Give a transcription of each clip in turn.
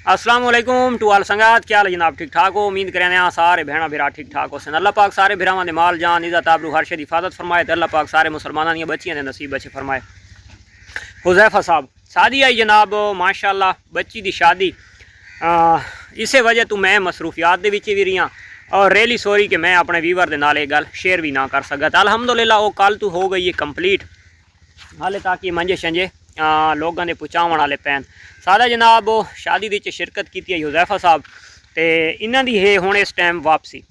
अस्सलाम वालेकुम टू आल संगात। क्या हाल है जनाब? ठीक ठाक हो? उम्मीद करें हैं सारे भैन भरा ठीक ठाक हो। अल्लाह पाक सारे भरावां दे माल जान इज़्ज़त आबरू हर शे दी हिफाजत फरमाए ते अल्लाह पाक सारे मुसलमानां दी बच्चियां दे नसीब अच्छे फरमाए। हुज़ैफा साहब शादी आई जनाब, माशाअल्लाह बच्ची दी शादी। इसे वजह तो मैं मसरूफियात दे विच भी रही और रेली सॉरी कि मैं अपने वीवर दे नाल गल शेयर भी ना कर सका। तो अलहमदुलिल्लाह वो कल तो हो गई है कंप्लीट। हाले ताकि मंजे शंजे लोगों के पहुँचावन वाले पैन सारा जनाब शादी दी शिरकत की है हुज़ैफा साहब तो इन्हों की है हुण इस टाइम वापसी।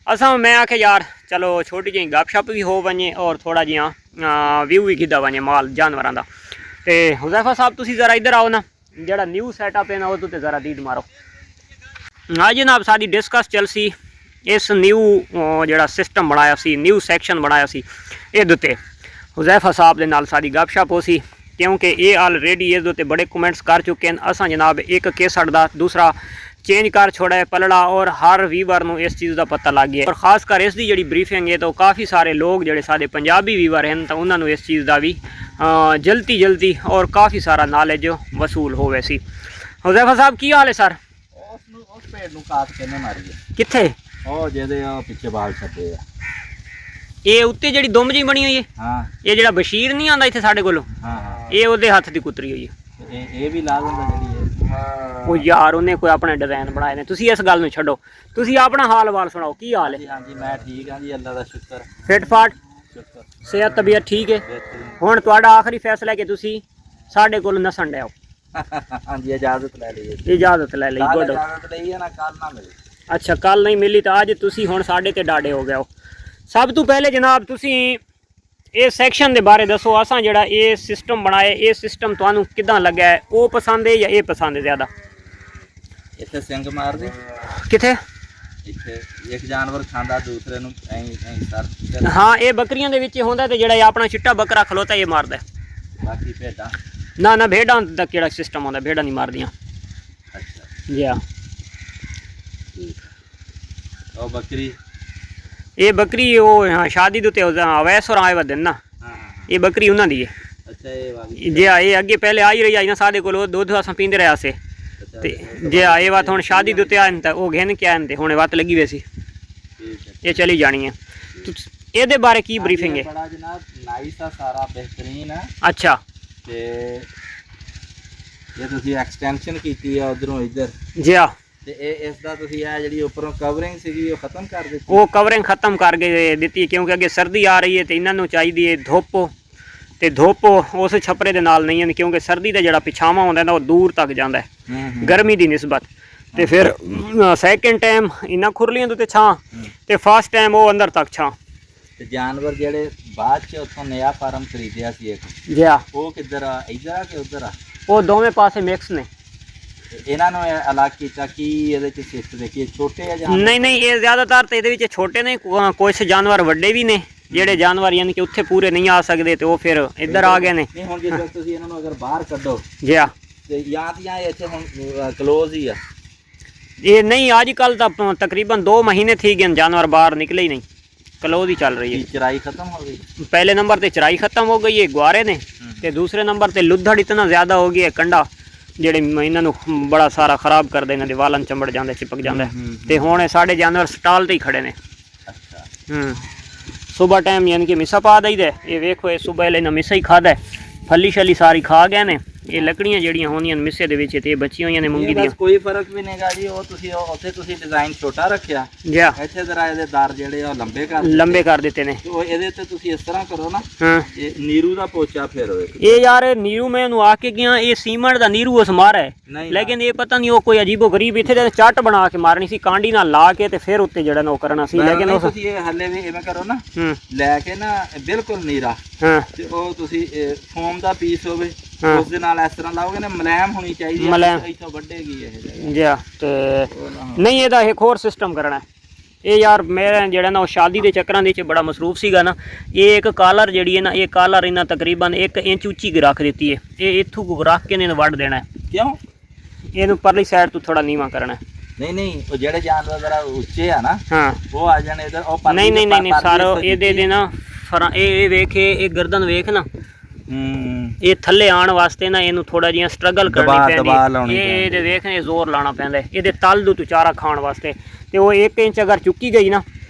असा मैं आखे यार चलो छोटी जी गपशप भी हो वने और थोड़ा जिहा व्यू भी खिदा वने माल जानवरों का। तो हुज़ैफा साहब तुसी ज़रा इधर आओ ना, जरा न्यू सैटअप है ना वो तो ज़रा दीद मारो। हाँ जनाब साड़ी डिस्कस चलसी इस न्यू जड़ा सिस्टम बनाया सी, न्यू सैक्शन बनाया सी ये उत्ते हुज़ैफा साहब के नाल साड़ी गपशप हो सी, क्योंकि ये ऑलरेडी इस उत्ते बड़े कमेंट्स कर चुके हैं। असा जनाब एक केसट का दूसरा चेंज कर छोड़ा है पलड़ा और हर वीवर नूं इस चीज़ का पता लग गया और खासकर इसकी जी ब्रीफिंग है तो काफ़ी सारे लोग जोड़े सारे पंजाबी वीवर हैं तो उन्होंने इस चीज़ का भी जल्दी और काफ़ी सारा नॉलेज वसूल हो वैसी। हुज़ैफा साहब की हाल है सर? कित्थे पिछे बाल छड्डे आ ये उत्ते जी दुम जी बनी हुई है। हाँ ये जो बशीर नहीं आता इतने साढ़े को ये वो हथ की कुतरी हुई है। ये भी ला दिंदा जेहड़ी है वो यार उन्हें कोई अपने डिजाइन बनाए ने। तुसी इस गल नूं छड्डो, तुसी अपना हाल वाल सुनाओ की हाल है? हाँ जी मैं ठीक हाँ जी, अल्लाह दा शुक्र। फिट फाट शुक्र सेहत तबीयत ठीक है? बेहतरीन। हुण तुहाडा आखिरी फैसला है कि तुसी साढ़े कोल नसन डे आओ। हाँ जी इजाजत ले ली, इजाजत ले ली। गुड। इजाजत लई है ना, कल ना मिली। अच्छा कल नहीं मिली तो अज तुसी हुण साढ़े ते डाडे हो गए हो। सब तो पहले जनाब तुसी ये सैक्शन के बारे दसो। असा जड़ा ये सिस्टम बनाया ये सिस्टम तुहानू किदां लगा है? वो पसंद है या ये पसंद है ज़्यादा? इत्थे सिंग मार दे किथे? इत्थे एक जानवर खांदा दूसरे नूं ऐं सर। हाँ ये बकरियों के विच होंदा ते जड़ा अपना चिट्टा बकरा खलोता ये मारदा है। बाकी भेडां ना भेड़ां दा केड़ा सिस्टम होंदा? भेड़ां नहीं मारदियां। अच्छा जी हाँ और बकरी ये बकरी वो हाँ शादी तो अवैस और आए वदन ना ये बकरी उन्हों दी है। अच्छा ये वाली जी हाँ ये अगे पहले आई रही आई ना साढ़े को दुध अस पींदे रहा से जी हाँ ये बात हूँ शादी दुते आए तो वो घिन के आए हूँ वत लगी वैसी ये चली जानी है। तो ये बारे की ब्रीफिंग है? बड़ा जनाब नाइस आ, सारा बेहतरीन है। अच्छा ते ये तुसी एक्सटेंशन कीती है उधरों इधर जी हाँ ते इसदा तुसी आ जेहड़ी ऊपरों कवरिंग सीगी वो खत्म कर दी? वो कवरिंग खत्म करके दी क्योंकि अगे सर्दी आ रही है तो इन्हों चाहिए धुप तो धुप उस छपरे के नाल नहीं है क्योंकि सर्दी का जो पिछावा होंदा है वो दूर तक जाता है गर्मी की निस्बत। तो फिर सैकेंड टाइम इन्होंने खुरलियां तो छां तो फर्स्ट टाइम वो अंदर तक छां। ते जानवर जेहड़े बाद च उत्थों नया फार्म खरीदिया सी एक जी हाँ वो किधर आ, इधर आ कि उधर आ? वो दोवें पासे मिक्स ने। ਇਹਨਾਂ ਨੂੰ ਅਲੱਗ ਕੀਤਾ ਕੀ ਇਹਦੇ ਚ ਸਿਸਟ ਦੇਖੀਏ ਛੋਟੇ ਆ ਜਾਂ नहीं ये ज़्यादातर तो ये छोटे ने कुछ जानवर वड्डे भी ने ਜਿਹੜੇ जानवर यानी कि उत्थे पूरे नहीं आ सकते तो वो फिर इधर आ गए ने। ਨਹੀਂ ਹੁਣ ਜੇ ਤੁਸੀਂ ਇਹਨਾਂ ਨੂੰ ਅਗਰ ਬਾਹਰ ਕੱਢੋ जी हाँ ਤੇ ਜਾਂ ਤਾਂ ਇੱਥੇ ਹੁਣ ਕਲੋਜ਼ ਹੀ ਆ। ये नहीं आजकल तो तकरीबन 2 महीने थी गए जानवर बाहर निकले ही नहीं, क्लोज ही चल रही है। चराई खत्म हो गई? पहले नंबर पे चराई खत्म हो गई है ग्वारे ने ते दूसरे नंबर पे लुद्धड़ इतना ज़्यादा हो गया है कंडा ਜਿਹੜੇ ਇਹਨਾਂ ਨੂੰ बड़ा सारा खराब कर दे, इन्होंने वालन चंबड़ जाता चिपक जाता तो हुण साढ़े जानवर स्टाल ते ही खड़े ने। अच्छा सुबह टाइम यानी कि मिसा पा दईदा ये वेखो ये सुबह इन्हें मिसा ही खादा है, फली शली सारी खा गए ने। ये लकड़ियां जड़ियां होंदियां मिसे दे विच ते बची हुई ने मूंगी दी। कोई फर्क भी नहीं गा जी वो तुसी उत्थे तुसी डिजाइन छोटा रखिया जी हाँ ਇੱਥੇ जरा ਇਹਦੇ ਦਰ ਜਿਹੜੇ ਆ लंबे कर देते ने। ਉਹ ਇਹਦੇ ਤੇ ਤੁਸੀਂ ਇਸ ਤਰ੍ਹਾਂ ਕਰੋ ਨਾ हाँ ਇਹ ਨੀਰੂ ਦਾ ਪੋਚਾ ਫੇਰੋ ये यार नीरू मैं उन्होंने आके गया ये सीमेंट का नीरू उस मारा है नहीं लेकिन ये पता नहीं वो कोई अजीबो गरीब इतने चट बना के मारनी सी कांडी ना ला के ते फिर उत्ते जड़ा ना करना सी लेकिन उस ਤੁਸੀਂ ਇਹ ਹੱਲੇ ਵੀ ਇਵੇਂ ਕਰੋ ਨਾ ਲੈ ਕੇ ਨਾ ਬਿਲਕੁਲ ਨੀਰਾ हाँ ਤੇ ਉਹ ਤੁਸੀਂ ਫੋਮ ਦਾ ਪੀਸ ਹੋਵੇ हाँ ਉਸ ਦੇ ਨਾਲ ਇਸ ਤਰ੍ਹਾਂ ਲਾਓਗੇ ਨਾ ਮੁਲਾਇਮ ਹੋਣੀ ਚਾਹੀਦੀ ਹੈ ਇੱਥੋਂ ਵੱਢੇਗੀ ਇਹ ਜਗ੍ਹਾ। जी हाँ तो नहीं ये एक होर सिस्टम करना है ये यार मेरा जड़ा ना शादी के चक्कर के बड़ा मसरूफ सीगा ना ये एक कालर जी है ना ये कालर इन्हें तकरीबन 1 इंच उच्ची रख दी है ये इत्थों को रख के इन्हें वढ़ देना है। क्यों? ये परली साइड तो थोड़ा नीवा करना है। नहीं वो जेड़े जानवर जरा उच्चे है ना हाँ वो आ जाने इधर और नहीं सारा ये दे देना फरा ये वेख ये गर्दन वेख ना ਇਹ ਥੱਲੇ ਆਉਣ ਵਾਸਤੇ ਨਾ ਇਹਨੂੰ ਥੋੜਾ ਜਿਹਾ ਸਟਰਗਲ ਕਰਨੀ ਪੈਂਦੀ ਇਹ ਇਹਦੇ ਵੇਖਣੇ ਜ਼ੋਰ ਲਾਣਾ ਪੈਂਦਾ ਇਹਦੇ ਤਲ ਤੋਂ ਚਾਰਾ ਖਾਣ ਵਾਸਤੇ ਤੇ ਉਹ 1 ਇੰਚ ਅਗਰ ਚੁੱਕੀ ਗਈ ਨਾ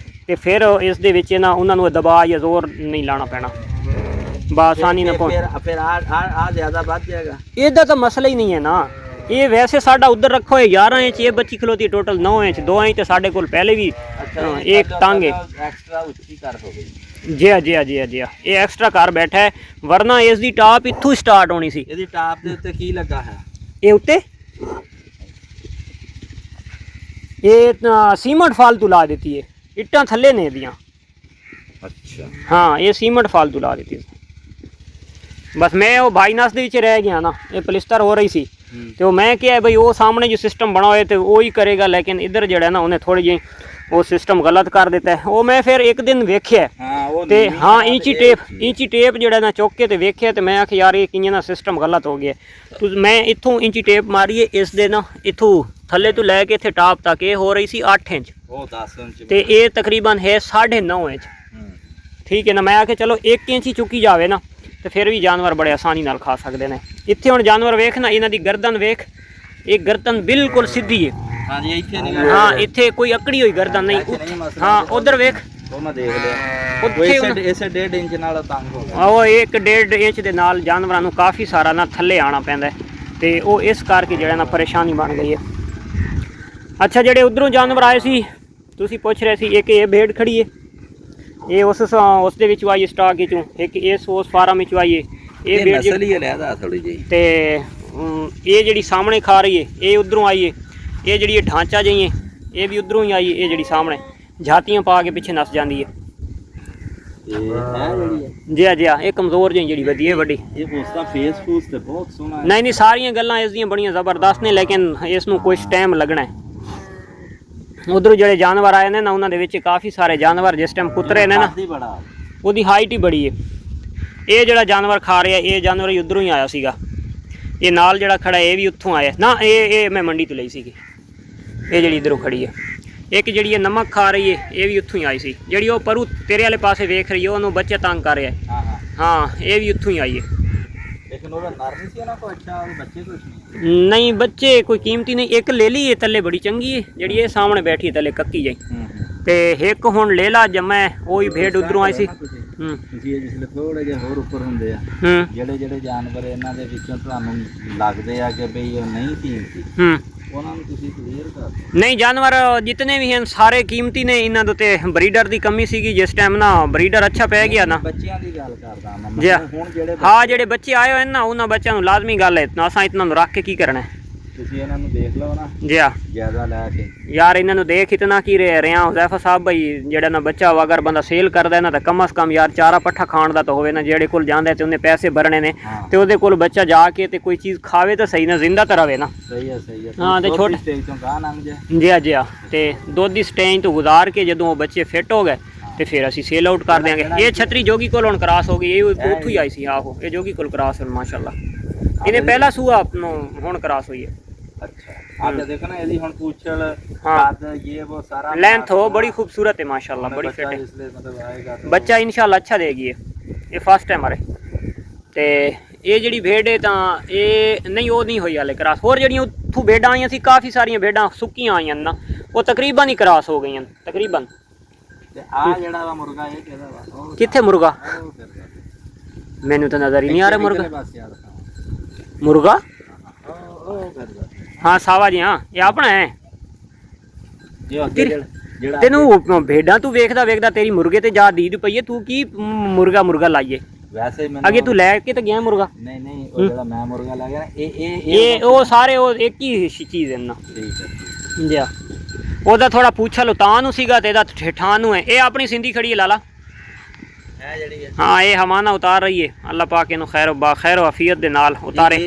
ਤੇ ਫਿਰ ਇਸ ਦੇ ਵਿੱਚ ਨਾ ਉਹਨਾਂ ਨੂੰ ਦਬਾਅ ਜਾਂ ਜ਼ੋਰ ਨਹੀਂ ਲਾਣਾ ਪੈਣਾ ਬਾਸਾਨੀ ਨਾ ਫਿਰ ਆ ਜ਼ਿਆਦਾ ਵੱਧ ਜਾਏਗਾ ਇਹਦਾ ਤਾਂ ਮਸਲਾ ਹੀ ਨਹੀਂ ਹੈ ਨਾ ਇਹ ਵੈਸੇ ਸਾਡਾ ਉਧਰ ਰੱਖੋ 11 ਇੰਚ ਇਹ ਬੱਚੀ ਖਲੋਤੀ ਟੋਟਲ 9 ਇੰਚ 2 ਇੰਚ ਤੇ ਸਾਡੇ ਕੋਲ ਪਹਿਲੇ ਵੀ ਇੱਕ ਟੰਗ ਹੈ ਐਕਸਟਰਾ ਉੱਚੀ ਕਰ ਹੋ ਗਈ ਜੀ ਇਹ ਐਕਸਟਰਾ ਕਾਰ ਬੈਠਾ ਹੈ ਵਰਨਾ ਇਸ ਦੀ ਟਾਪ ਇੱਥੋਂ ਸਟਾਰਟ ਹੋਣੀ ਸੀ ਇਹਦੀ ਟਾਪ ਦੇ ਉੱਤੇ ਕੀ ਲੱਗਾ ਹੈ ਇਹ ਉੱਤੇ ਇਹ ਸੀਮੈਂਟ ਫਾਲਤੂ ਲਾ ਦਿੱਤੀ ਹੈ ਇੱਟਾਂ ਥੱਲੇ ਨੇ ਇਹਦੀਆਂ ਅੱਛਾ ਹਾਂ ਇਹ ਸੀਮੈਂਟ ਫਾਲਤੂ ਲਾ ਦਿੱਤੀ ਬਸ ਮੈਂ ਉਹ ਬਾਈਨਾਸ ਦੇ ਵਿੱਚ ਰਹਿ ਗਿਆ ਨਾ ਇਹ ਪਲਿਸਟਰ ਹੋ ਰਹੀ ਸੀ ਤੇ ਉਹ ਮੈਂ ਕਿਹਾ ਬਈ ਉਹ ਸਾਹਮਣੇ ਜੋ ਸਿਸਟਮ ਬਣਾ ਹੋਇਆ ਤੇ ਉਹ ਹੀ ਕਰੇਗਾ ਲੇਕਿਨ ਇੱਧਰ ਜਿਹੜਾ ਨਾ ਉਹਨੇ ਥੋੜੀ ਜਿਹੀ ਉਹ ਸਿਸਟਮ ਗਲਤ ਕਰ ਦਿੱਤਾ ਉਹ ਮੈਂ ਫਿਰ ਇੱਕ ਦਿਨ ਵੇਖਿਆ ਤੇ ਹਾਂ ਇੰਚੀ ਟੇਪ ਜਿਹੜਾ ਨਾ ਚੁੱਕ ਕੇ ਤੇ ਵੇਖਿਆ ਤੇ ਮੈਂ ਆਖਿਆ ਯਾਰ ਇਹ ਕਿੰਨਾ ਨਾ ਸਿਸਟਮ ਗਲਤ ਹੋ ਗਿਆ ਮੈਂ ਇੱਥੋਂ ਇੰਚੀ ਟੇਪ ਮਾਰੀਏ ਇਸ ਦੇ ਨਾ ਇੱਥੋਂ ਥੱਲੇ ਤੋਂ ਲੈ ਕੇ ਇੱਥੇ ਟਾਪ ਤੱਕ ਇਹ ਹੋ ਰਹੀ ਸੀ 8 ਇੰਚ ਉਹ 10 ਇੰਚ ਤੇ ਇਹ ਤਕਰੀਬਨ ਹੈ 9.5 ਇੰਚ ਠੀਕ ਹੈ ਨਾ ਮੈਂ ਆਖਿਆ ਚਲੋ 1 ਇੰਚ ਹੀ ਚੁੱਕੀ ਜਾਵੇ ਨਾ ਤੇ ਫਿਰ ਵੀ ਜਾਨਵਰ ਬੜੇ ਆਸਾਨੀ ਨਾਲ ਖਾ ਸਕਦੇ ਨੇ ਇੱਥੇ ਹੁਣ ਜਾਨਵਰ ਵੇਖ ਨਾ ਇਹਨਾਂ ਦੀ ਗਰਦਨ ਵੇਖ ਇਹ ਗਰਦਨ ਬਿਲਕੁਲ ਸਿੱਧੀ ਹੈ ਹਾਂਜੀ ਇੱਥੇ ਨਹੀਂ ਹਾਂ ਇੱਥੇ ਕੋਈ ਅਕੜੀ ਹੋਈ ਗਰਦਨ ਨਹੀਂ ਹਾਂ ਉਧਰ ਵੇਖ ਉਹ ਮੈਂ ਦੇਖ ਲਿਆ ਉੱਥੇ ਇਸੇ 1.5 ਇੰਚ ਨਾਲ ਤੰਗ ਹੋ ਗਿਆ ਉਹ 1.5 ਇੰਚ ਦੇ ਨਾਲ ਜਾਨਵਰਾਂ ਨੂੰ ਕਾਫੀ ਸਾਰਾ ਨਾ ਥੱਲੇ ਆਣਾ ਪੈਂਦਾ ਤੇ ਉਹ ਇਸ ਕਰਕੇ ਜਿਹੜਾ ਨਾ ਪਰੇਸ਼ਾਨੀ ਬਣ ਗਈ ਹੈ ਅੱਛਾ ਜਿਹੜੇ ਉਧਰੋਂ ਜਾਨਵਰ ਆਏ ਸੀ ਤੁਸੀਂ ਪੁੱਛ ਰਹੇ ਸੀ ਇੱਕ ਇਹ ਭੇਡ ਖੜੀ ਹੈ ਇਹ ਉਸ ਦੇ ਵਿੱਚੋਂ ਆਈ ਸਟਾਕ ਵਿੱਚੋਂ ਇੱਕ ਉਸ ਫਾਰਮ ਵਿੱਚੋਂ ਆਈ ਹੈ ਇਹ ਨਸਲ ਹੀ ਲੈਦਾ ਥੋੜੀ ਜਿਹੀ ਤੇ ਇਹ ਜਿਹੜੀ ਸਾਹਮਣੇ ਖਾ ਰਹੀ ਹੈ ਇਹ ਉਧਰੋਂ ਆਈ ਹੈ ਇਹ ਜਿਹੜੀ ਢਾਂਚਾ ਜਿਹੀ ਹੈ ਇਹ ਵੀ ਉਧਰੋਂ ਹੀ ਆਈ ਹੈ ਇਹ ਜਿਹੜੀ ਸਾਹਮਣੇ ਝਾਤੀਆਂ ਪਾ ਕੇ ਪਿੱਛੇ ਨਸ ਜਾਂਦੀ ਹੈ ਜੀ ਇਹ ਕਮਜ਼ੋਰ ਜਿਹੀ ਜਿਹੜੀ ਵਧੀਆ ਵੱਡੀ ਇਹ ਉਸਦਾ ਫੇਸ ਫੂਸ ਤੇ ਬਹੁਤ ਸੋਹਣਾ ਹੈ ਨਹੀਂ ਸਾਰੀਆਂ ਗੱਲਾਂ ਇਸ ਦੀਆਂ ਬੜੀਆਂ ਜ਼ਬਰਦਸਤ ਨੇ ਲੇਕਿਨ ਇਸ ਨੂੰ ਕੁਝ ਟਾਈਮ ਲੱਗਣਾ ਹੈ ਉਧਰੋਂ ਜਿਹੜੇ ਜਾਨਵਰ ਆਏ ਨੇ ਨਾ ਉਹਨਾਂ ਦੇ ਵਿੱਚ ਕਾਫੀ ਸਾਰੇ ਜਾਨਵਰ ਜਿਸ ਟਾਈਮ ਕੁਤਰੇ ਨੇ ਨਾ ਉਹਦੀ ਹਾਈਟ ਹੀ ਬੜੀ ਹੈ ਇਹ ਜਿਹੜਾ ਜਾਨਵਰ ਖਾ ਰਿਹਾ ਇਹ ਜਾਨਵਰ ਹੀ ਉਧਰੋਂ ਹੀ ਆਇਆ ਸੀਗਾ ਇਹ ਨਾਲ ਜਿਹੜਾ ਖੜਾ ਇਹ ਵੀ ਉੱਥੋਂ ਆਇਆ ਨਾ ਇਹ ਮੈਂ ਮੰਡੀ ਤੋਂ ਲਈ ਸੀਗੀ ਇਹ ਜਿਹੜੀ ਇਧਰੋਂ ਖੜੀ ਹੈ ਇੱਕ ਜਿਹੜੀ ਇਹ ਨਮਕ ਖਾ ਰਹੀ ਹੈ ਇਹ ਵੀ ਉੱਥੋਂ ਹੀ ਆਈ ਸੀ ਜਿਹੜੀ ਉਹ ਪਰੂ ਤੇਰੇ ਵਾਲੇ ਪਾਸੇ ਵੇਖ ਰਹੀ ਹੈ ਉਹਨੂੰ ਬੱਚੇ ਤੰਗ ਕਰ ਰਿਹਾ ਹਾਂ ਇਹ ਵੀ ਉੱਥੋਂ ਹੀ ਆਈ ਹੈ ਲੇਕਿਨ ਉਹਦਾ ਨਰ ਨਹੀਂ ਸੀ ਨਾ ਕੋਈ ਅੱਛਾ ਉਹ ਬੱਚੇ ਕੁਝ ਨਹੀਂ ਨਹੀਂ ਬੱਚੇ ਕੋਈ ਕੀਮਤੀ ਨਹੀਂ ਇੱਕ ਲੈ ਲਈ ਇਹ ਥੱਲੇ ਬੜੀ ਚੰਗੀ ਹੈ ਜਿਹੜੀ ਇਹ ਸਾਹਮਣੇ ਬੈਠੀ ਥੱਲੇ ਕੱਕੀ ਜਾਈ ਤੇ ਇੱਕ ਹੁਣ ਲੇਲਾ ਜਮਾ ਉਹੀ ਭੇਡ ਉਧਰੋਂ ਆਈ ਸੀ ਤੁਸੀਂ ਇਹ ਜਿਸਲੇ ਥੋੜੇ ਜਿਹਾ ਹੋਰ ਉੱਪਰ ਹੁੰਦੇ ਆ ਜਿਹੜੇ ਜਾਨਵਰ ਇਹਨਾਂ ਦੇ ਵਿੱਚੋਂ ਤੁਹਾਨੂੰ ਲੱਗਦੇ ਆ ਕਿ ਬਈ ਉਹ ਨਹੀਂ ਕੀਮਤੀ ਉਹਨਾਂ ਨੂੰ ਤੁਸੀਂ ਕਲੀਅਰ ਕਰ ਦਿਓ ਨਹੀਂ ਜਾਨਵਰ ਜਿਤਨੇ ਵੀ ਹਨ ਸਾਰੇ ਕੀਮਤੀ ਨੇ ਇਹਨਾਂ ਦੇ ਤੇ ਬਰੀਡਰ ਦੀ ਕਮੀ ਸੀਗੀ ਜਿਸ ਟਾਈਮ ਨਾ ਬਰੀਡਰ ਅੱਛਾ ਪੈ ਗਿਆ ਨਾ ਬੱਚਿਆਂ ਦੀ ਗੱਲ ਕਰਦਾ ਮੈਂ ਹੁਣ ਜਿਹੜੇ ਬੱਚੇ ਆਏ ਹੋਏ ਨਾ ਉਹਨਾਂ ਬੱਚਿਆਂ ਨੂੰ ਲਾਜ਼ਮੀ ਗੱਲ ਹੈ ਅਸਾਂ ਇਹਨਾਂ ਨੂੰ ਰੱਖ ਕੇ ਕੀ ਕਰਨਾ ਤੁਸੀਂ ਇਹਨਾਂ ਨੂੰ ਦੇਖ ਲਓ ਨਾ ਜੀ ਜ਼ਿਆਦਾ ਲੈ ਕੇ ਯਾਰ ਇਹਨਾਂ ਨੂੰ ਦੇਖ ਇਤਨਾ ਕੀ ਰਿਹਾ ਹੁਜ਼ੈਫਾ ਸਾਹਿਬ ਭਾਈ ਜਿਹੜਾ ਨਾ ਬੱਚਾ ਅਗਰ ਬੰਦਾ ਸੇਲ ਕਰਦਾ ਨਾ ਤਾਂ ਕਮ ਸੇ ਕਮ ਯਾਰ ਚਾਰਾ ਪੱਠਾ ਖਾਣ ਦਾ ਤਾਂ ਹੋਵੇ ਨਾ ਜਿਹੜੇ ਕੋਲ ਜਾਂਦਾ ਤੇ ਉਹਨੇ ਪੈਸੇ ਭਰਨੇ ਨੇ ਤੇ ਉਹਦੇ ਕੋਲ ਬੱਚਾ ਜਾ ਕੇ ਤੇ ਕੋਈ ਚੀਜ਼ ਖਾਵੇ ਤਾਂ ਸਹੀ ਨਾ ਜ਼ਿੰਦਾ ਤਾਂ ਰਵੇ ਨਾ ਸਹੀ ਹੈ ਹਾਂ ਤੇ ਛੋਟੇ ਸਟੇਜ ਤੋਂ ਗਾਹ ਲੰਘ ਜਾ ਜੀ ਤੇ ਦੁੱਧ ਦੀ ਸਟੇਜ ਤੋਂ ਗੁਜ਼ਾਰ ਕੇ ਜਦੋਂ ਉਹ ਬੱਚੇ ਫਿੱਟ ਹੋ ਗਏ ਤੇ ਫਿਰ ਅਸੀਂ ਸੇਲ ਆਊਟ ਕਰ ਦਿਆਂਗੇ ਇਹ ਛਤਰੀ ਜੋਗੀ ਕੋਲ ਹੁਣ ਕ੍ਰਾਸ ਹੋ ਗਈ ਇਹ ਉੱਥੋਂ ਹੀ ਆਈ ਸੀ ਆਹੋ ਇਹ ਜੋਗੀ ਕੋਲ ਕ੍ਰਾਸ ਹੋਣ ਮਾਸ਼ਾਅੱਲਾ ਇਹਨੇ ਪਹਿਲਾ ਸੂਆ ਹੁਣ ਕ੍ਰਾਸ ਹੋਈ ਹੈ अच्छा आप देखो ना यदि हम पूछल बाद ये वो सारा लेंथ हो बड़ी खूबसूरत है माशाल्लाह बड़ी फिट है इसलिए मतलब आएगा बच्चा इंशाल्लाह अच्छा देगी ये फर्स्ट टाइम हमारे ते ये ਜਿਹੜੀ ਭੇਡ ਹੈ ਤਾਂ ਇਹ ਨਹੀਂ ਉਹ ਨਹੀਂ ਹੋਈ ਹਾਲੇ ਕ੍ਰਾਸ ਹੋਰ ਜਿਹੜੀਆਂ ਉੱਥੋਂ ਭੇਡਾਂ ਆਈਆਂ ਸੀ ਕਾਫੀ ਸਾਰੀਆਂ ਭੇਡਾਂ ਸੁੱਕੀਆਂ ਆਈਆਂ ਨਾ ਉਹ ਤਕਰੀਬਨ ਹੀ ਕ੍ਰਾਸ ਹੋ ਗਈਆਂ ਤਕਰੀਬਨ ਤੇ ਆ ਜਿਹੜਾ ਵਾ ਮੁਰਗਾ ਇਹ ਕਿਹਦਾ ਵਾ ਕਿੱਥੇ ਮੁਰਗਾ ਮੈਨੂੰ ਤਾਂ ਨਜ਼ਰ ਹੀ ਨਹੀਂ ਆ ਰਿਹਾ ਮੁਰਗਾ हाँ सावा जी हाँ ये अपना है तेनू भेड़ा तू वेखदा तेरी मुर्गे ते जा दीद पई है तू की मुर्गा लाइए वैसे अगे तू लैके ते गया मुर्गा नहीं ओ जेड़ा मैं मुर्गा ला गया ये ओ सारे ओ एक ही चीज है ना ठीक है जी ओदा थोड़ा पूछा लो तां नु सीगा ते एदा ठेठान नु है ये अपनी सिंधी खड़ी है लाला हाँ ये हमाना उतार रही है अल्लाह पाक इनू खैर अफीयत दे नाल उतारे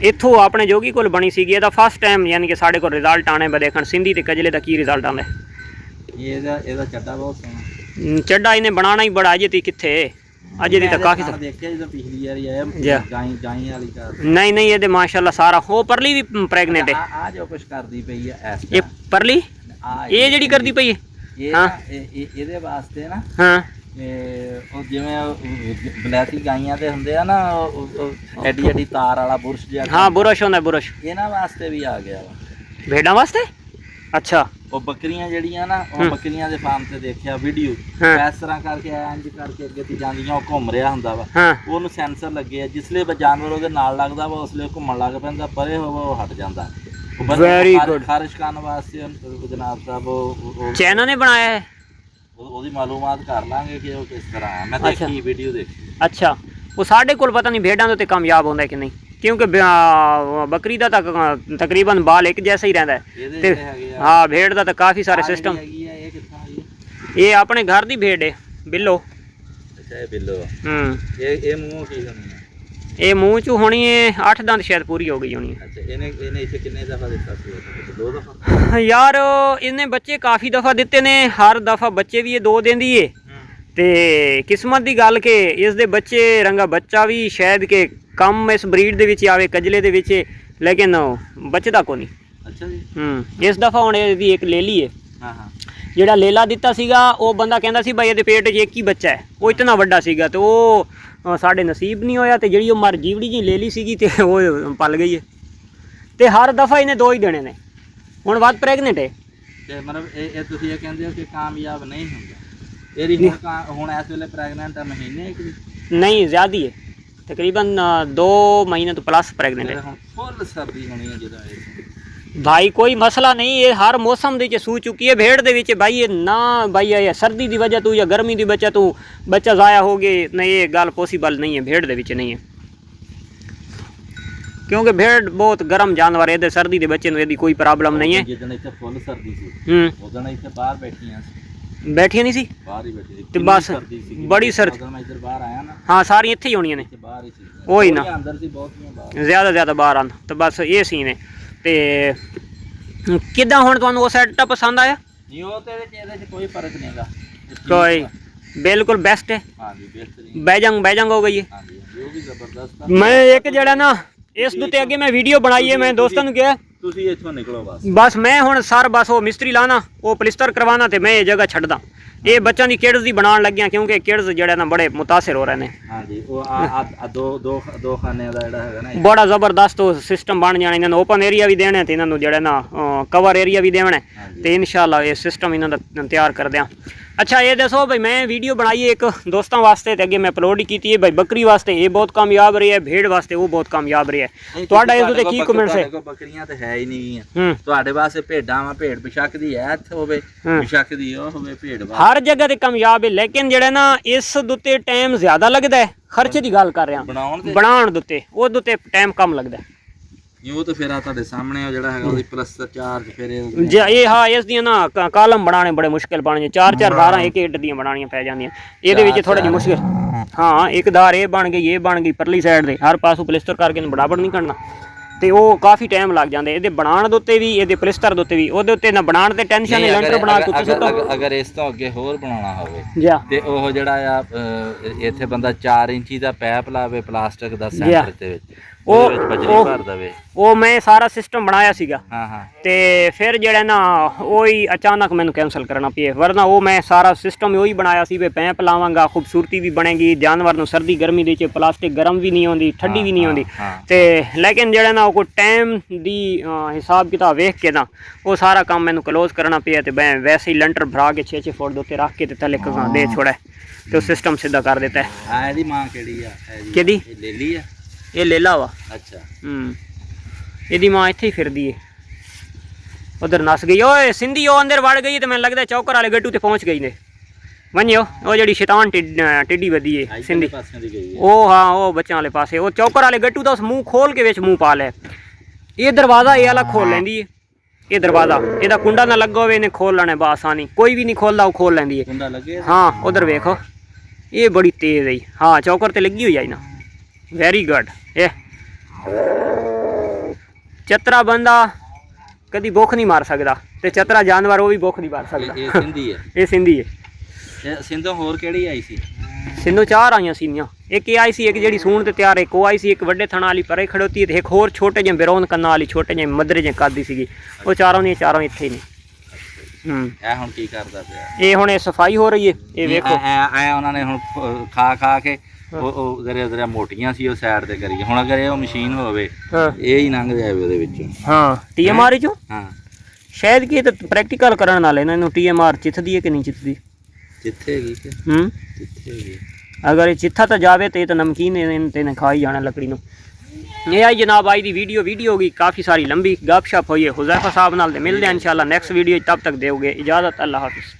इत्थों अपने जोगी कोल बनी सीगी एदा फर्स्ट टाइम यानी कि साडे कोल रिजल्ट आने बे देखण सिंधी ते कजले दा की रिजल्ट आंदा ये एदा चड्डा बहुत सोहना चड्डा इने बनाना ही बड़ा अजे ती किथे अजे दी ता काफी देखिया जदों पिछली वारी आया गाई वाली का नहीं ये ते माशाल्लाह सारा हो परली भी प्रेग्नेंट है आ जो कुछ करदी पई है ये परली ये जेडी करदी पई है हां ਇਹਦੇ ਵਾਸਤੇ ਨਾ ਹਾਂ ਉਹ ਜਿਵੇਂ ਬਲੈਕੀ ਗਾਈਆਂ ਦੇ ਹੁੰਦੇ ਆ ਨਾ ਐਡੀ ਐਡੀ ਤਾਰ ਵਾਲਾ ਬੁਰਸ਼ ਜਿਹਾ। ਹਾਂ ਬੁਰਸ਼ ਹੁੰਦਾ ਬੁਰਸ਼, ਇਹਨਾਂ ਵਾਸਤੇ ਵੀ ਆ ਗਿਆ ਵਾ। ਭੇਡਾਂ ਵਾਸਤੇ? ਅੱਛਾ। ਉਹ ਬੱਕਰੀਆਂ ਜਿਹੜੀਆਂ ਨਾ, ਉਹ ਬੱਕਰੀਆਂ ਦੇ ਫਾਰਮ ਤੇ ਦੇਖਿਆ ਵੀਡੀਓ, ਇਸ ਤਰ੍ਹਾਂ ਕਰਕੇ ਇੰਜ ਕਰਕੇ ਅੱਗੇ ਤੇ ਜਾਂਦੀਆਂ, ਉਹ ਘੁੰਮ ਰਿਹਾ ਹੁੰਦਾ ਵਾ, ਉਹਨੂੰ ਸੈਂਸਰ ਲੱਗੇ ਆ, ਜਿਸਲੇ ਜਾਨਵਰ ਉਹਦੇ ਨਾਲ ਲੱਗਦਾ ਵਾ ਉਸਲੇ ਘੁੰਮਣ ਲੱਗ ਪੈਂਦਾ, ਪਰੇ ਹੋਵੇ ਉਹ ਹਟ ਜਾਂਦਾ। Very good. ਖਾਰਿਸ਼ ਕਰਨ ਵਾਸਤੇ ਜਨਾਬ ਸਾਹਿਬ ਉਹ ਚਾਈਨਾ ਨੇ ਬਣਾਇਆ ਹੈ? ਉਹਦੀ ਮਾਲੂਮਾਤ ਕਰ ਲਾਂਗੇ ਕਿ ਉਹ ਕਿਸ ਤਰ੍ਹਾਂ ਹੈ। ਮੈਂ ਦੇਖੀ ਵੀਡੀਓ ਦੇਖੀ। ਅੱਛਾ। ਉਹ ਸਾਡੇ ਕੋਲ ਪਤਾ ਨਹੀਂ ਭੇਡਾਂ ਦੇ ਉੱਤੇ ਕਾਮਯਾਬ ਹੁੰਦਾ ਕਿ ਨਹੀਂ, ਕਿਉਂਕਿ ਬੱਕਰੀ ਦਾ ਤਾਂ ਤਕਰੀਬਨ ਬਾਲ ਇੱਕ ਜੈਸਾ ਹੀ ਰਹਿੰਦਾ ਤੇ ਹਾਂ ਭੇਡ ਦਾ ਤਾਂ ਕਾਫੀ ਸਾਰੇ ਸਿਸਟਮ। ਇਹ ਆਪਣੇ ਘਰ ਦੀ ਭੇਡ ਹੈ, ਬਿੱਲੋ। ਅੱਛਾ ਇਹ ਬਿੱਲੋ। ਇਹ ਮੂੰਹ ਕੀ ਹੋਣੀ ਹੈ? ਇਹ ਮੂੰਹ ਚ ਹੋਣੀ ਹੈ 8 ਦੰਦ ਸ਼ਾਇਦ ਪੂਰੀ ਹੋ ਗਈ ਹੋਣੀ ਹੈ। ਅੱਛਾ ਇਹਨੇ ਇੱਥੇ ਕਿੰਨੇ ਦਫਾ ਦਿੱਤਾ ਸੀ? 2 ਦਫਾ ਯਾਰ। ਇਹਨੇ ਬੱਚੇ ਕਾਫੀ ਦਫਾ ਦਿੱਤੇ ਨੇ, ਹਰ ਦਫਾ ਬੱਚੇ ਵੀ ਇਹ 2 ਦਿੰਦੀ ਏ। ਤੇ ਕਿਸਮਤ ਦੀ ਗੱਲ ਕਿ ਇਸ ਦੇ ਬੱਚੇ ਰੰਗਾ ਬੱਚਾ ਵੀ ਸ਼ਾਇਦ ਕਿ ਕਮ ਇਸ ਬਰੀਡ ਦੇ ਵਿੱਚ ਆਵੇ, ਕਜਲੇ ਦੇ ਵਿੱਚ, ਲੇਕਿਨ ਬਚਦਾ ਕੋ ਨਹੀਂ। ਅੱਛਾ ਜੀ। ਇਸ ਦਫਾ ਹੁਣ ਇਹਦੀ ਇੱਕ ਲੇਲੀ ਹੈ। ਹਾਂ। ਜਿਹੜਾ ਲੇਲਾ ਦਿੱਤਾ ਸੀਗਾ ਉਹ ਬੰਦਾ ਕਹਿੰਦਾ ਸੀ ਭਾਈ ਇਹਦੇ ਪੇਟ 'ਚ ਇੱਕ ਹੀ ਬੱਚਾ ਹੈ, ਉਹ ਇਤਨਾ ਵੱਡਾ ਸੀਗਾ ਤੇ ਉਹ ਸਾਡੇ ਨਸੀਬ ਨਹੀਂ ਹੋਇਆ, ਤੇ ਜਿਹੜੀ ਉਹ ਮਰ ਜੀਵੜੀ ਜੀ ਲੇਲੀ ਸੀਗੀ ਤੇ ਉਹ ਪਲ ਗਈ ਹੈ। ਤੇ ਹਰ ਦਫਾ ਇਹਨੇ 2 ਹੀ ਦੇਣੇ ਨੇ, ਹੁਣ ਵੱਧ ਪ੍ਰੈਗਨੈਂਟ ਹੈ। ਤੇ ਮਤਲਬ ਇਹ ਤੁਸੀਂ ਇਹ ਕਹਿੰਦੇ ਹੋ ਕਿ ਕਾਮਯਾਬ ਨਹੀਂ ਹੁੰਦਾ? ਇਹਦੀ ਹੁਣ ਇਸ ਵੇਲੇ ਪ੍ਰੈਗਨੈਂਟ ਹੈ, ਮਹੀਨੇ ਇੱਕ ਨਹੀਂ ਜ਼ਿਆਦੀ ਹੈ, ਤਕਰੀਬਨ 2 ਮਹੀਨੇ ਤੋਂ ਪਲੱਸ ਪ੍ਰੈਗਨੈਂਟ ਹੈ। ਹੁਣ ਫੁੱਲ ਸਰਦੀ ਹੋਣੀ ਹੈ ਜਦੋਂ ਇਹ भाई कोई मसला नहीं, ये हर मौसम दे सू चुकी है भेड़ दे विच भाई। ये ना भाई ये सर्दी की वजह तू या गर्मी की वजह तू बच्चा ज़ाया हो गए, नहीं ये गल पॉसिबल नहीं है, भेड़ दे विच नहीं है, क्योंकि भेड़ बहुत गर्म जानवर है, सर्दी के बच्चे नूं कोई प्रॉब्लम नहीं है। जिदन इत्थे फुल सर्दी सी उदन इत्थे बाहर बैठिया नहीं सी, बाहर ही बैठी ते बस बड़ी सर्दी। मैं इधर बाहर आया ना, हाँ सारी इत्थे ही होनियां ने, बाहर ही सी, वही ना अंदर सी बहुत ज़्यादा बाहर आन। तो बस ये सीन है। ਤੇ ਕਿੱਦਾਂ ਹੁਣ ਤੁਹਾਨੂੰ ਉਹ ਸੈਟਅਪ ਪਸੰਦ ਆਇਆ? ਜੀ ਉਹ ਤੇ ਇਹਦੇ 'ਚ ਕੋਈ ਫਰਕ ਨਹੀਂਗਾ, ਕੋਈ ਬਿਲਕੁਲ ਬੈਸਟ ਹੈ। ਹਾਂਜੀ ਬਿਹਤਰੀਨ। ਬੈਜੰਗ ਹੋ ਗਈ ਹੈ। ਹਾਂਜੀ ਉਹ ਵੀ ਜ਼ਬਰਦਸਤ। ਮੈਂ ਇੱਕ ਜਿਹੜਾ ਨਾ ਇਸ ਦੇ ਉੱਤੇ ਅੱਗੇ ਮੈਂ ਵੀਡੀਓ ਬਣਾਈ ਹੈ, ਮੈਂ ਦੋਸਤਾਂ ਨੂੰ ਕਿਹਾ ਤੁਸੀਂ ਇੱਥੋਂ ਨਿਕਲੋ ਬਸ ਮੈਂ ਹੁਣ ਬਸ ਉਹ ਮਿਸਤਰੀ ਲਾਣਾ, ਉਹ ਪਲਿਸਟਰ ਕਰਵਾਣਾ ਤੇ ਮੈਂ ਇਹ ਜਗ੍ਹਾ ਛੱਡਦਾ। ਇਹ ਬੱਚਿਆਂ ਦੀ ਕਿਡਸ ਦੀ ਬਣਾਉਣ ਲੱਗਿਆ, ਕਿਉਂਕਿ ਕਿਡਸ ਜਿਹੜੇ ਨਾ ਬੜੇ ਮੁਤਾਸਿਰ ਹੋ ਰਹੇ ਨੇ। ਹਾਂਜੀ ਉਹ ਦੋ ਖਾਨਿਆਂ ਦਾ ਜਿਹੜਾ ਹੈਗਾ ਨਾ ਬੜਾ ਜ਼ਬਰਦਸਤ ਸਿਸਟਮ ਬਣ ਜਾਣਾ। ਇਹਨਾਂ ਨੂੰ ਓਪਨ ਏਰੀਆ ਵੀ ਦੇਣਾ ਤੇ ਇਹਨਾਂ ਨੂੰ ਜਿਹੜਾ ਨਾ ਕਵਰ ਏਰੀਆ ਵੀ ਦੇਣਾ, ਤੇ ਇਨਸ਼ਾਅੱਲਾ ਇਹ ਸਿਸਟਮ ਇਹਨਾਂ ਦਾ ਤਿਆਰ ਕਰਦੇ ਆ। अच्छा ये दसो भाई, मैं वीडियो बनाई है एक दोस्तों वास्ते, ते अगे मैं अपलोड की है भाई। बकरी वास्ते ये बहुत कामयाब रही है, भेड़ वास्ते वो बहुत कामयाब रही है। ਤੁਹਾਡਾ ਇਸ ਤੇ ਕੀ ਕਮੈਂਟਸ ਹੈ? ਬੱਕਰੀਆਂ ਤੇ ਹੈ ਹੀ ਨਹੀਂ, ਤੁਹਾਡੇ ਵਾਸਤੇ ਭੇਡਾਂ ਵਾ, ਭੇਡ ਬਿਸ਼ੱਕ ਦੀ ਹੈ ਇੱਥੇ ਹੋਵੇ, ਬਿਸ਼ੱਕ ਦੀ ਉਹ ਹੋਵੇ, ਭੇਡ ਹਰ ਜਗ੍ਹਾ ਤੇ ਕਾਮਯਾਬ ਹੈ। ਲੇਕਿਨ ਜਿਹੜਾ ਨਾ ਇਸ ਦੁੱਤੇ ਟਾਈਮ ਜ਼ਿਆਦਾ ਲੱਗਦਾ ਹੈ, ਖਰਚੇ ਦੀ ਗੱਲ ਕਰ ਰਿਹਾ ਬਣਾਉਣ ਦੇ ਉੱਤੇ, ਉਹਦੇ ਉੱਤੇ ਟਾਈਮ ਕਮ ਲੱਗਦਾ ਹੈ। ਉਹ ਤਾਂ ਫਿਰ ਆ ਤੁਹਾਡੇ ਸਾਹਮਣੇ ਉਹ ਜਿਹੜਾ ਹੈਗਾ ਉਹਦੀ ਪਲਸਟਰ ਚਾਰਜ ਫਿਰ ਇਹ ਹਾਂ ਇਸ ਦੀਆਂ ਨਾ ਕਾਲਮ ਬਣਾਉਣੇ ਬੜੇ ਮੁਸ਼ਕਿਲ ਬਣ ਜਾਂਦੇ, 4 ਧਾਰਾਂ ਇੱਕ ਇੱਟ ਦੀਆਂ ਬਣਾਉਣੀਆਂ ਪੈ ਜਾਂਦੀਆਂ। ਇਹਦੇ ਵਿੱਚ ਥੋੜਾ ਜਿਹਾ ਮੁਸ਼ਕਿਲ, ਹਾਂ ਇੱਕ ਧਾਰ ਇਹ ਬਣ ਗਈ, ਇਹ ਬਣ ਗਈ ਪਰਲੀ ਸਾਈਡ ਦੇ, ਹਰ ਪਾਸੋਂ ਪਲਿਸਟਰ ਕਰਕੇ ਇਹਨੂੰ ਬਰਾਬਰ ਨਹੀਂ ਕਰਨਾ, ਤੇ ਉਹ ਕਾਫੀ ਟਾਈਮ ਲੱਗ ਜਾਂਦਾ ਇਹਦੇ ਬਣਾਉਣ ਦੇ ਉੱਤੇ ਵੀ, ਇਹਦੇ ਪਲਿਸਟਰ ਦੇ ਉੱਤੇ ਵੀ। ਉਹਦੇ ਉੱਤੇ ਨਾ ਬਣਾਉਣ ਤੇ ਟੈਨਸ਼ਨ ਨਹੀਂ, ਲੈਂਟਰ ਬਣਾ ਕੇ ਅਗਰ ਇਸ ਤੋਂ ਅੱਗੇ ਹੋਰ ਬਣਾਉਣਾ ਹੋਵੇ ਤੇ ਉਹ ਜਿਹੜਾ ਆ ਇੱਥੇ ਬੰਦਾ 4 ਇੰਚੀ ਦਾ ਪੈਪ ਲਾਵੇ ਪਲਾਸਟਿਕ ਦਾ ਸੈਂਟਰ ਦੇ ਵਿੱਚ, ਉਹ ਵਿੱਚ ਬਜਰੀ ਭਰ ਦਵੇ। ਉਹ ਮੈਂ ਸਾਰਾ ਸਿਸਟਮ ਬਣਾਇਆ ਸੀਗਾ, ਤੇ ਫਿਰ ਜਿਹੜਾ ਨਾ ਉਹੀ ਅਚਾਨਕ ਮੈਨੂੰ ਕੈਂਸਲ ਕਰਨਾ ਪਿਆ, ਵਰਨਾ ਉਹ ਮੈਂ ਸਾਰਾ ਸਿਸਟਮ ਉਹੀ ਬਣਾਇਆ ਸੀ ਵੀ ਪੈਪ ਲਾਵਾਂਗਾ, ਖੂਬਸੂਰਤੀ ਵੀ ਬਣੇਗੀ, ਜਾਨਵਰ ਨੂੰ ਸਰਦੀ ਗਰਮੀ ਦੇ ਵਿੱਚ ਪਲਾਸਟਿਕ ਗਰਮ ਵੀ ਨਹੀਂ ਹੁੰਦੀ, ਠੰਡੀ ਵੀ ਨਹੀਂ ਹੁੰਦੀ। ਤੇ ਲੇਕਿਨ ਜਿਹੜਾ ਨਾ ਉਹ ਕੋਈ ਟਾਈਮ ਦੀ ਹਿਸਾਬ ਕਿਤਾਬ ਵੇਖ ਕੇ ਨਾ ਉਹ ਸਾਰਾ ਕੰਮ ਮੈਨੂੰ ਕਲੋਜ਼ ਕਰਨਾ ਪਿਆ, ਤੇ ਮੈਂ ਵੈਸੇ ਹੀ ਲੈਂਟਰ ਭਰਾ ਕੇ 6 ਫੁੱਟ ਦੇ ਉੱਤੇ ਰੱਖ ਕੇ ਤੇ ਥੱਲੇ ਦੇ ਛੋੜਾ ਤੇ ਉਹ ਸਿਸਟਮ ਸਿੱਧਾ ਕਰ ਦਿੱਤਾ ਹੈ। ਇਹਦੀ ਮਾਂ ਕਿਹੜੀ ਆ? ਕਿਹਦੀ? ਲੇਲੀ ਆ। ਇਹ ਲੇਲਾ ਵਾ। ਅੱਛਾ। ਇਹਦੀ ਮਾਂ ਇੱਥੇ ਹੀ ਫਿਰਦੀ ਏ, ਉਧਰ ਨਸ ਗਈ। ਓਏ ਸਿੰਧੀ ਉਹ ਅੰਦਰ ਵੜ ਗਈ ਤੇ ਮੈਨੂੰ ਲੱਗਦਾ ਚੌਕਰ ਵਾਲੇ ਗੱਟੂ ਤੇ ਪਹੁੰਚ ਗਈ ਨੇ। ਵੰਜਿਓ ਉਹ ਜਿਹੜੀ ਸ਼ੈਤਾਨ ਟਿੱਡੀ ਵਧੀ ਏ ਸਿੰਧੀ, ਉਹ ਹਾਂ ਉਹ ਬੱਚਿਆਂ ਵਾਲੇ ਪਾਸੇ, ਉਹ ਚੌਕਰ ਵਾਲੇ ਗੱਟੂ ਦਾ ਉਸ ਮੂੰਹ ਖੋਲ ਕੇ ਵਿੱਚ ਮੂੰਹ ਪਾ ਲਿਆ। ਇਹ ਦਰਵਾਜ਼ਾ ਇਹ ਵਾਲਾ ਖੋਲ ਲੈਂਦੀ ਏ, ਇਹ ਦਰਵਾਜ਼ਾ ਇਹਦਾ ਕੁੰਡਾ ਨਾ ਲੱਗਾ ਹੋਵੇ ਇਹਨੇ ਖੋਲ ਲੈਣਾ ਬਾਸਾਨੀ, ਕੋਈ ਵੀ ਨਹੀਂ ਖੋਲਦਾ ਉਹ ਖੋਲ ਲੈਂਦੀ ਏ। ਕੁੰਡਾ ਲੱਗੇ? ਹਾਂ ਉਧਰ ਵੇਖੋ, ਇਹ ਬੜੀ ਤੇਜ਼ ਹੈ। ਹਾਂ ਚੌਕਰ ਤੇ ਲੱਗੀ ਹੋਈ ਆਈ ਨਾ, ਵੈਰੀ ਗੁੱਡ। ਇਹ ਚਤਰਾ ਬੰਦਾ ਕਦੀ ਭੁੱਖ ਨਹੀਂ ਮਾਰ ਸਕਦਾ, ਤੇ ਚਤਰਾ ਜਾਨਵਰ ਉਹ ਵੀ ਭੁੱਖ ਨਹੀਂ ਮਾਰ ਸਕਦਾ। ਇਹ ਸਿੰਧੀ ਹੈ। ਇਹ ਸਿੰਧੀ ਹੈ। ਸਿੰਧੋਂ ਹੋਰ ਕਿਹੜੀ ਆਈ ਸੀ? ਸਿੰਧੋਂ 4 ਆਈਆਂ ਸੀਗੀਆਂ, ਇੱਕ ਇਹ ਆਈ ਸੀ, ਇੱਕ ਜਿਹੜੀ ਸੂਣ ਤੇ ਤਿਆਰ, ਇੱਕ ਉਹ ਆਈ ਸੀ, ਇੱਕ ਵੱਡੇ ਥਣਾ ਵਾਲੀ ਪਰੇ ਖੜੋਤੀ ਹੈ, ਤੇ ਇੱਕ ਹੋਰ ਛੋਟੇ ਜਿਹੇ ਬਿਰੌਨ ਕੰਨਾਂ ਵਾਲੀ ਛੋਟੇ ਜਿਹੇ ਮਦਰੇ ਜਿਹੇ ਕੱਦ ਦੀ ਸੀਗੀ। ਉਹ ਚਾਰੋਂ ਦੀਆਂ ਚਾਰੋਂ ਇੱਥੇ ਹੀ ਨੇ। ਇਹ ਹੁਣ ਕੀ ਕਰਦਾ ਪਿਆ, ਇਹ ਹੁਣ ਇਹ ਸਫਾਈ ਹੋ ਰਹੀ ਹੈ, ਇਹ ਵੇਖੋ ਐ ਉਹਨਾਂ ਨੇ ਹੁਣ ਖਾ ਕੇ ਉਹ ਜ਼ਰਾ ਮੋਟੀਆਂ ਸੀ ਉਹ ਸਾਈਡ ਤੇ ਕਰੀ। ਹੁਣ ਅਗਰ ਇਹ ਉਹ ਮਸ਼ੀਨ ਹੋਵੇ ਇਹ ਹੀ ਲੰਘ ਜਾਵੇ ਉਹਦੇ ਵਿੱਚੋਂ। ਹਾਂ TMR ਚੋਂ ਹਾਂ ਸ਼ਾਇਦ ਕਿ ਇਹ ਤਾਂ ਪ੍ਰੈਕਟੀਕਲ ਕਰਨ ਨਾਲ ਇਹਨਾਂ ਨੂੰ TMR ਚਿੱਥਦੀ ਹੈ ਕਿ ਨਹੀਂ ਚਿੱਥਦੀ, ਜਿੱਥੇਗੀ ਕਿ ਜਿੱਥੇਗੀ। ਅਗਰ ਇਹ ਚਿੱਥਾ ਤਾਂ ਜਾਵੇ ਤੇ ਇਹ ਤਾਂ ਨਮਕੀਨ ਇਹਨੇ ਖਾ ਹੀ ਜਾਣਾ ਲੱਕੜੀ ਨੂੰ। ਇਹ ਆਈ ਜਨਾਬ ਅੱਜ ਦੀ ਵੀਡੀਓ ਹੋ ਗਈ ਕਾफ़ी सारी लंबी गपशप हुई है हुज़ैफा साहब नाल। मिलते हैं इंशाल्लाह नेक्स्ट वीडियो, तब तक दोगे इजाज़त। अल्लाह हाफिज़।